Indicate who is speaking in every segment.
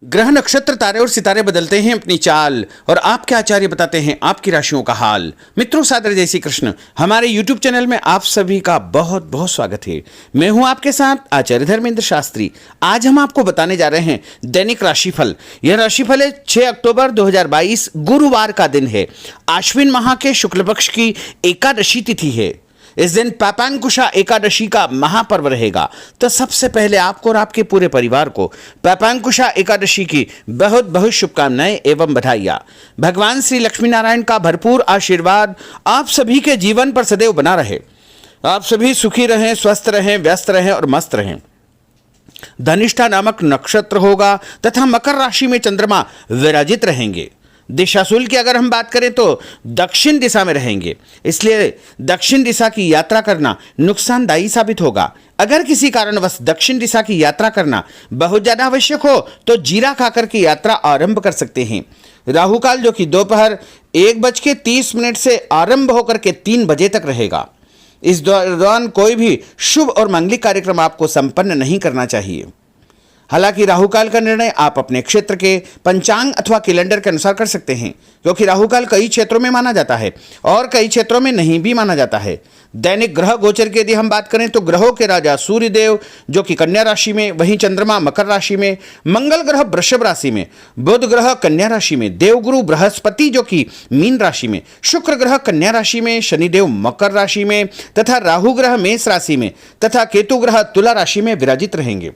Speaker 1: ग्रह नक्षत्र तारे और सितारे बदलते हैं अपनी चाल और आपके आचार्य बताते हैं आपकी राशियों का हाल। मित्रों, सादर जय श्री कृष्ण। हमारे YouTube चैनल में आप सभी का बहुत बहुत स्वागत है। मैं हूं आपके साथ आचार्य धर्मेंद्र शास्त्री। आज हम आपको बताने जा रहे हैं दैनिक राशिफल। यह राशिफल है 6 अक्टूबर 2022 गुरुवार का दिन है। आश्विन माह के शुक्ल पक्ष की एकादशी तिथि है। इस दिन पापांकुशा एकादशी का महापर्व रहेगा। तो सबसे पहले आपको और आपके पूरे परिवार को पापांकुशा एकादशी की बहुत बहुत शुभकामनाएं एवं बधाइयां। भगवान श्री लक्ष्मी नारायण का भरपूर आशीर्वाद आप सभी के जीवन पर सदैव बना रहे। आप सभी सुखी रहें, स्वस्थ रहें, व्यस्त रहें और मस्त रहें। धनिष्ठा नामक नक्षत्र होगा तथा मकर राशि में चंद्रमा विराजित रहेंगे। दिशाशूल की अगर हम बात करें तो दक्षिण दिशा में रहेंगे, इसलिए दक्षिण दिशा की यात्रा करना नुकसानदायी साबित होगा। अगर किसी कारणवश दक्षिण दिशा की यात्रा करना बहुत ज्यादा आवश्यक हो तो जीरा खाकर की यात्रा आरंभ कर सकते हैं। राहु काल जो कि दोपहर 1:30 से आरंभ होकर के 3 बजे तक रहेगा। इस दौरान कोई भी शुभ और मांगलिक कार्यक्रम आपको संपन्न नहीं करना चाहिए। हालांकि राहुकाल का निर्णय आप अपने क्षेत्र के पंचांग अथवा कैलेंडर के अनुसार कर सकते हैं, क्योंकि राहुकाल कई क्षेत्रों में माना जाता है और कई क्षेत्रों में नहीं भी माना जाता है। दैनिक ग्रह गोचर की यदि हम बात करें तो ग्रहों के राजा सूर्य देव जो कि कन्या राशि में, वहीं चंद्रमा मकर राशि में, मंगल ग्रह वृषभ राशि में, बुध ग्रह कन्या राशि में, देवगुरु बृहस्पति जो कि मीन राशि में, शुक्र ग्रह कन्या राशि में, शनिदेव मकर राशि में तथा राहु ग्रह मेष राशि में तथा केतु ग्रह तुला राशि में विराजित रहेंगे।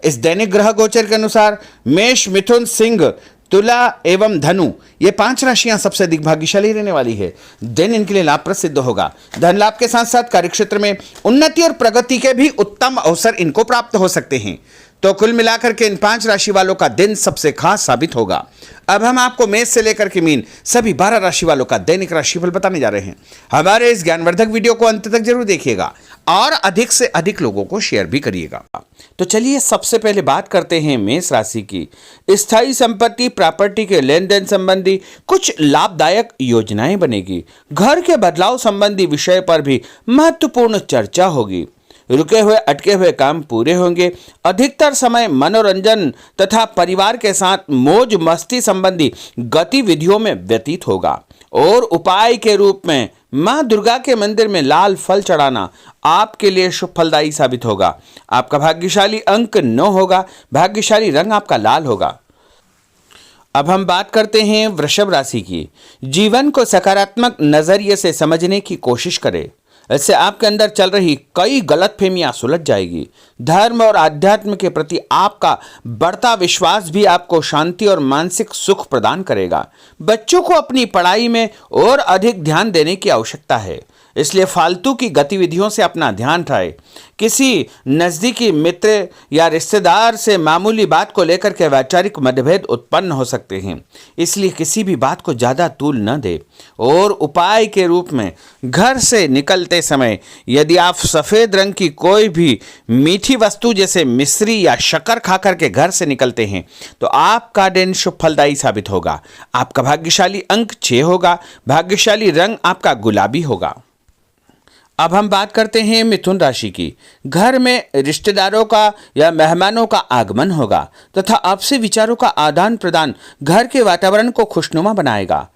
Speaker 1: इस दैनिक ग्रह गोचर के अनुसार मेष, मिथुन, सिंह, तुला एवं धनु ये 5 राशियां सबसे अधिक भाग्यशाली रहने वाली है। दिन इनके लिए लाभप्रद सिद्ध होगा। धन लाभ के साथ साथ कार्यक्षेत्र में उन्नति और प्रगति के भी उत्तम अवसर इनको प्राप्त हो सकते हैं। तो कुल मिलाकर के इन 5 राशि वालों का दिन सबसे खास साबित होगा। अब हम आपको मेष से लेकर के मीन सभी 12 राशि वालों का दैनिक राशिफल बताने जा रहे हैं। हमारे इस ज्ञानवर्धक वीडियो को अंत तक जरूर देखिएगा और अधिक से अधिक लोगों को शेयर भी करिएगा। तो चलिए सबसे पहले बात करते हैं मेष राशि की। स्थायी संपत्ति प्रॉपर्टी के लेन देन संबंधी कुछ लाभदायक योजनाएं बनेगी। घर के बदलाव संबंधी विषय पर भी महत्वपूर्ण चर्चा होगी। रुके हुए अटके हुए काम पूरे होंगे। अधिकतर समय मनोरंजन तथा परिवार के साथ मौज मस्ती संबंधी गतिविधियों में व्यतीत होगा और उपाय के रूप में मां दुर्गा के मंदिर में लाल फल चढ़ाना आपके लिए शुभ फलदायी साबित होगा। आपका भाग्यशाली अंक 9 होगा। भाग्यशाली रंग आपका लाल होगा। अब हम बात करते हैं वृषभ राशि की। जीवन को सकारात्मक नजरिए से समझने की कोशिश करें। इससे आपके अंदर चल रही कई गलतफहमियां सुलझ जाएगी। धर्म और आध्यात्म के प्रति आपका बढ़ता विश्वास भी आपको शांति और मानसिक सुख प्रदान करेगा। बच्चों को अपनी पढ़ाई में और अधिक ध्यान देने की आवश्यकता है, इसलिए फालतू की गतिविधियों से अपना ध्यान हटाएं। किसी नज़दीकी मित्र या रिश्तेदार से मामूली बात को लेकर के वैचारिक मतभेद उत्पन्न हो सकते हैं, इसलिए किसी भी बात को ज़्यादा तूल न दें। और उपाय के रूप में घर से निकलते समय यदि आप सफ़ेद रंग की कोई भी मीठी वस्तु जैसे मिश्री या शक्कर खा करके घर से निकलते हैं तो आपका दिन शुभ फलदायी साबित होगा। आपका भाग्यशाली अंक 6 होगा। भाग्यशाली रंग आपका गुलाबी होगा। अब हम बात करते हैं मिथुन राशि की। घर में रिश्तेदारों का या मेहमानों का आगमन होगा तथा आपसी विचारों का आदान प्रदान घर के वातावरण को खुशनुमा बनाएगा।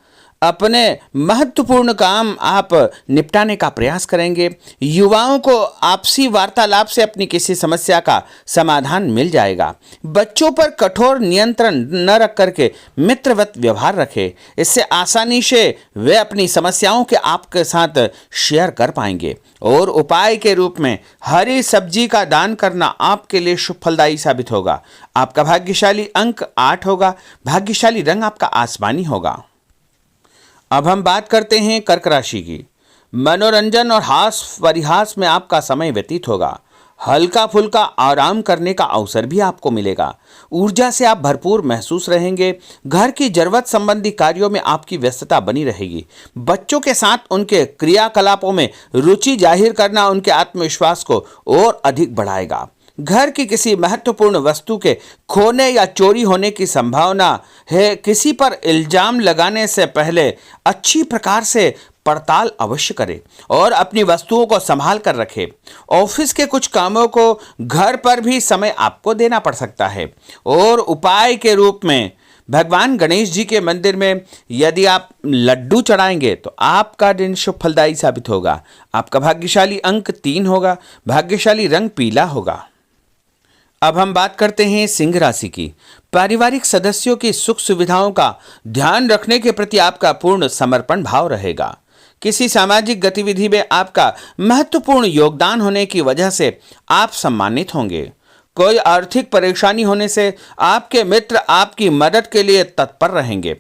Speaker 1: अपने महत्वपूर्ण काम आप निपटाने का प्रयास करेंगे। युवाओं को आपसी वार्तालाप से अपनी किसी समस्या का समाधान मिल जाएगा। बच्चों पर कठोर नियंत्रण न रख करके मित्रवत व्यवहार रखें, इससे आसानी से वे अपनी समस्याओं के आपके साथ शेयर कर पाएंगे। और उपाय के रूप में हरी सब्जी का दान करना आपके लिए शुभ फलदायी साबित होगा। आपका भाग्यशाली अंक 8 होगा। भाग्यशाली रंग आपका आसमानी होगा। अब हम बात करते हैं कर्क राशि की। मनोरंजन और हास परिहास में आपका समय व्यतीत होगा। हल्का फुल्का आराम करने का अवसर भी आपको मिलेगा। ऊर्जा से आप भरपूर महसूस रहेंगे। घर की जरूरत संबंधी कार्यों में आपकी व्यस्तता बनी रहेगी। बच्चों के साथ उनके क्रियाकलापों में रुचि जाहिर करना उनके आत्मविश्वास को और अधिक बढ़ाएगा। घर की किसी महत्वपूर्ण वस्तु के खोने या चोरी होने की संभावना है। किसी पर इल्जाम लगाने से पहले अच्छी प्रकार से पड़ताल अवश्य करें और अपनी वस्तुओं को संभाल कर रखें। ऑफिस के कुछ कामों को घर पर भी समय आपको देना पड़ सकता है। और उपाय के रूप में भगवान गणेश जी के मंदिर में यदि आप लड्डू चढ़ाएंगे तो आपका दिन शुभ फलदायी साबित होगा। आपका भाग्यशाली अंक 3 होगा। भाग्यशाली रंग पीला होगा। अब हम बात करते हैं सिंह राशि की। पारिवारिक सदस्यों की सुख सुविधाओं का ध्यान रखने के प्रति आपका पूर्ण समर्पण भाव रहेगा। किसी सामाजिक गतिविधि में आपका महत्वपूर्ण योगदान होने की वजह से आप सम्मानित होंगे। कोई आर्थिक परेशानी होने से आपके मित्र आपकी मदद के लिए तत्पर रहेंगे,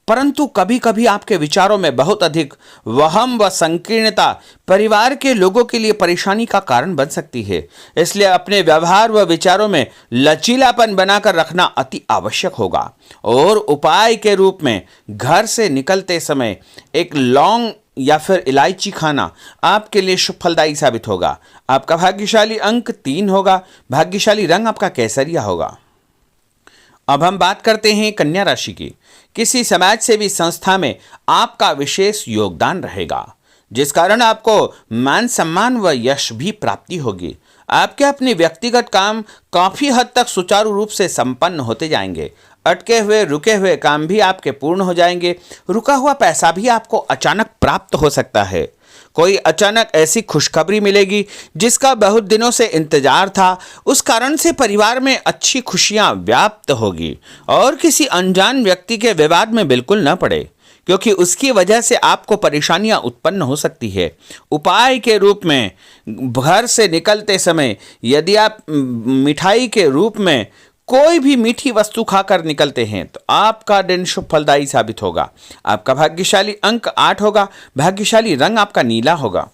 Speaker 1: परंतु कभी कभी आपके विचारों में बहुत अधिक वहम व संकीर्णता परिवार के लोगों के लिए परेशानी का कारण बन सकती है। इसलिए अपने व्यवहार व विचारों में लचीलापन बनाकर रखना अति आवश्यक होगा। और उपाय के रूप में घर से निकलते समय एक लौंग या फिर इलायची खाना आपके लिए शुभ फलदायी साबित होगा। आपका भाग्यशाली अंक 3 होगा। भाग्यशाली रंग आपका केसरिया होगा। अब हम बात करते हैं कन्या राशि की। किसी समाज सेवी संस्था में आपका विशेष योगदान रहेगा, जिस कारण आपको मान सम्मान व यश भी प्राप्ति होगी। आपके अपने व्यक्तिगत काम काफी हद तक सुचारू रूप से संपन्न होते जाएंगे। अटके हुए रुके हुए काम भी आपके पूर्ण हो जाएंगे। रुका हुआ पैसा भी आपको अचानक प्राप्त हो सकता है। कोई अचानक ऐसी खुशखबरी मिलेगी जिसका बहुत दिनों से इंतजार था। उस कारण से परिवार में अच्छी खुशियां व्याप्त होगी। और किसी अनजान व्यक्ति के विवाद में बिल्कुल न पड़े, क्योंकि उसकी वजह से आपको परेशानियां उत्पन्न हो सकती है। उपाय के रूप में घर से निकलते समय यदि आप मिठाई के रूप में कोई भी मीठी वस्तु खाकर निकलते हैं तो आपका दिन शुभ फलदायी साबित होगा। आपका भाग्यशाली अंक 8 होगा। भाग्यशाली रंग आपका नीला होगा।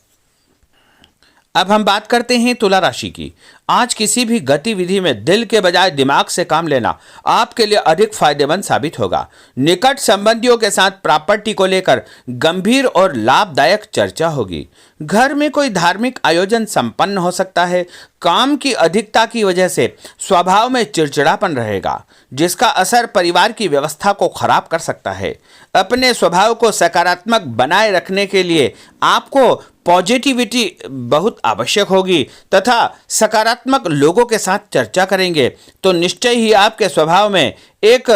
Speaker 1: अब हम बात करते हैं तुला राशि की। आज किसी भी गतिविधि में दिल के बजाय दिमाग से काम लेना आपके लिए अधिक फायदेमंद साबित होगा। निकट संबंधियों के साथ प्रॉपर्टी को लेकर गंभीर और लाभदायक चर्चा होगी। घर में कोई धार्मिक आयोजन संपन्न हो सकता है। काम की अधिकता की वजह से स्वभाव में चिड़चिड़ापन रहेगा, जिसका असर परिवार की व्यवस्था को खराब कर सकता है। अपने स्वभाव को सकारात्मक बनाए रखने के लिए आपको पॉजिटिविटी बहुत आवश्यक होगी तथा सकारात्मक लोगों के साथ चर्चा करेंगे तो निश्चय ही आपके स्वभाव में एक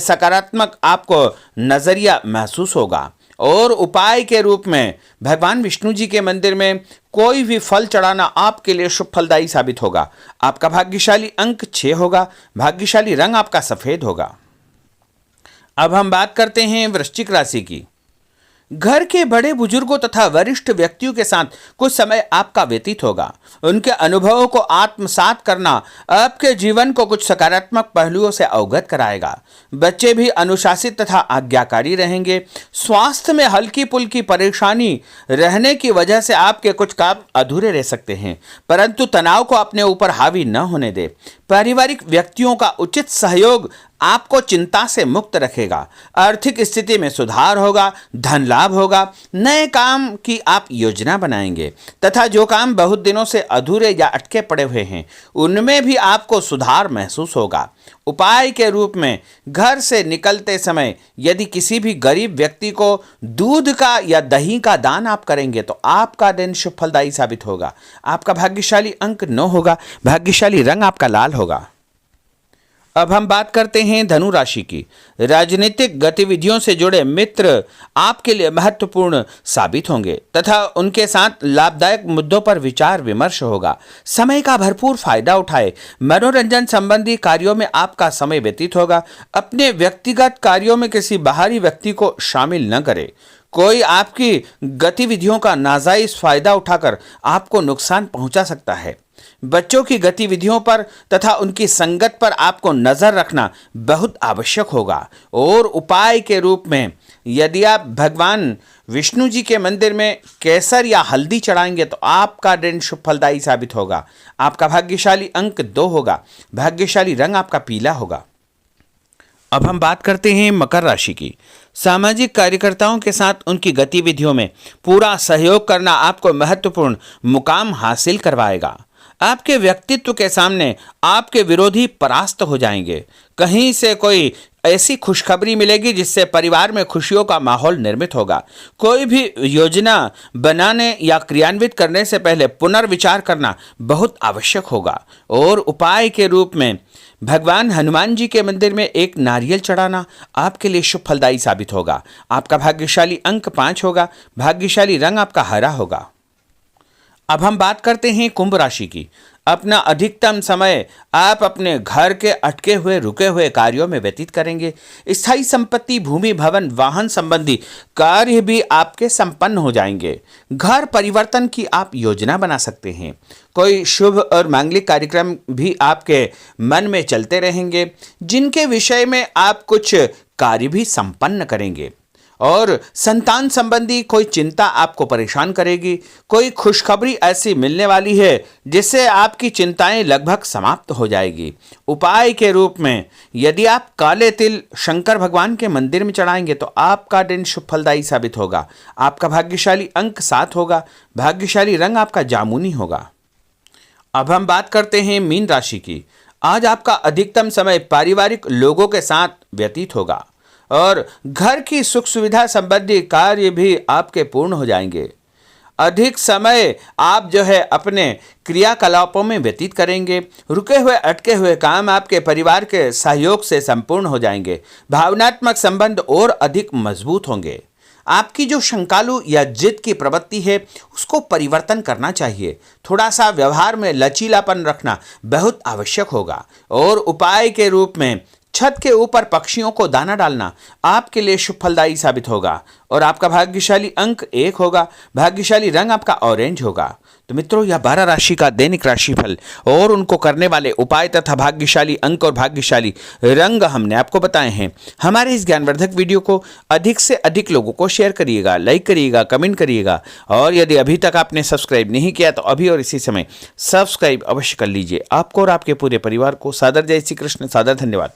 Speaker 1: सकारात्मक आपको नजरिया महसूस होगा। और उपाय के रूप में भगवान विष्णु जी के मंदिर में कोई भी फल चढ़ाना आपके लिए शुभ फलदायी साबित होगा। आपका भाग्यशाली अंक 6 होगा। भाग्यशाली रंग आपका सफेद होगा। अब हम बात करते हैं वृश्चिक राशि की। घर के बड़े बुजुर्गों तथा वरिष्ठ व्यक्तियों के साथ कुछ समय आपका व्यतीत होगा। उनके अनुभवों को आत्मसात करना आपके जीवन को कुछ सकारात्मक पहलुओं से अवगत कराएगा। बच्चे भी अनुशासित तथा आज्ञाकारी रहेंगे। स्वास्थ्य में हल्की पुल्की परेशानी रहने की वजह से आपके कुछ काम अधूरे रह सकते हैं, परंतु तनाव को अपने ऊपर हावी न होने दे। पारिवारिक व्यक्तियों का उचित सहयोग आपको चिंता से मुक्त रखेगा। आर्थिक स्थिति में सुधार होगा। धन लाभ होगा। नए काम की आप योजना बनाएंगे तथा जो काम बहुत दिनों से अधूरे या अटके पड़े हुए हैं उनमें भी आपको सुधार महसूस होगा। उपाय के रूप में घर से निकलते समय यदि किसी भी गरीब व्यक्ति को दूध का या दही का दान आप करेंगे तो आपका दिन शुभ फलदायी साबित होगा। आपका भाग्यशाली अंक 9 होगा। भाग्यशाली रंग आपका लाल होगा। अब हम बात करते हैं धनु राशि की। राजनीतिक गतिविधियों से जुड़े मित्र आपके लिए महत्वपूर्ण साबित होंगे तथा उनके साथ लाभदायक मुद्दों पर विचार विमर्श होगा। समय का भरपूर फायदा उठाए। मनोरंजन संबंधी कार्यों में आपका समय व्यतीत होगा। अपने व्यक्तिगत कार्यों में किसी बाहरी व्यक्ति को शामिल न करें। कोई आपकी गतिविधियों का नाजायज फायदा उठाकर आपको नुकसान पहुंचा सकता है। बच्चों की गतिविधियों पर तथा उनकी संगत पर आपको नजर रखना बहुत आवश्यक होगा। और उपाय के रूप में यदि आप भगवान विष्णु जी के मंदिर में केसर या हल्दी चढ़ाएंगे तो आपका दिन शुभ फलदायी साबित होगा। आपका भाग्यशाली अंक 2 होगा। भाग्यशाली रंग आपका पीला होगा। अब हम बात करते हैं मकर राशि की। सामाजिक कार्यकर्ताओं के साथ उनकी गतिविधियों में पूरा सहयोग करना आपको महत्वपूर्ण मुकाम हासिल करवाएगा। आपके व्यक्तित्व के सामने आपके विरोधी परास्त हो जाएंगे। कहीं से कोई ऐसी खुशखबरी मिलेगी जिससे परिवार में खुशियों का माहौल निर्मित होगा। कोई भी योजना बनाने या क्रियान्वित करने से पहले पुनर्विचार करना बहुत आवश्यक होगा। और उपाय के रूप में भगवान हनुमान जी के मंदिर में एक नारियल चढ़ाना आपके लिए शुभ फलदायी साबित होगा। आपका भाग्यशाली अंक 5 होगा। भाग्यशाली रंग आपका हरा होगा। अब हम बात करते हैं कुंभ राशि की। अपना अधिकतम समय आप अपने घर के अटके हुए रुके हुए कार्यों में व्यतीत करेंगे। स्थायी संपत्ति, भूमि, भवन, वाहन संबंधी कार्य भी आपके संपन्न हो जाएंगे। घर परिवर्तन की आप योजना बना सकते हैं। कोई शुभ और मांगलिक कार्यक्रम भी आपके मन में चलते रहेंगे, जिनके विषय में आप कुछ कार्य भी संपन्न करेंगे। और संतान संबंधी कोई चिंता आपको परेशान करेगी। कोई खुशखबरी ऐसी मिलने वाली है जिससे आपकी चिंताएं लगभग समाप्त हो जाएगी। उपाय के रूप में यदि आप काले तिल शंकर भगवान के मंदिर में चढ़ाएंगे तो आपका दिन शुभ फलदायी साबित होगा। आपका भाग्यशाली अंक 7 होगा। भाग्यशाली रंग आपका जामुनी होगा। अब हम बात करते हैं मीन राशि की। आज आपका अधिकतम समय पारिवारिक लोगों के साथ व्यतीत होगा और घर की सुख सुविधा संबंधी कार्य भी आपके पूर्ण हो जाएंगे। अधिक समय आप अपने क्रियाकलापों में व्यतीत करेंगे। रुके हुए अटके हुए काम आपके परिवार के सहयोग से संपूर्ण हो जाएंगे। भावनात्मक संबंध और अधिक मजबूत होंगे। आपकी जो शंकालु या जिद की प्रवृत्ति है उसको परिवर्तन करना चाहिए। थोड़ा सा व्यवहार में लचीलापन रखना बहुत आवश्यक होगा। और उपाय के रूप में छत के ऊपर पक्षियों को दाना डालना आपके लिए शुभ फलदायी साबित होगा। और आपका भाग्यशाली अंक 1 होगा। भाग्यशाली रंग आपका ऑरेंज होगा। तो मित्रों, यह 12 राशि का दैनिक राशिफल और उनको करने वाले उपाय तथा भाग्यशाली अंक और भाग्यशाली रंग हमने आपको बताए हैं। हमारे इस ज्ञानवर्धक वीडियो को अधिक से अधिक लोगों को शेयर करिएगा, लाइक करिएगा, कमेंट करिएगा। और यदि अभी तक आपने सब्सक्राइब नहीं किया तो अभी और इसी समय सब्सक्राइब अवश्य कर लीजिए। आपको और आपके पूरे परिवार को सादर जय श्री कृष्ण, सादर धन्यवाद।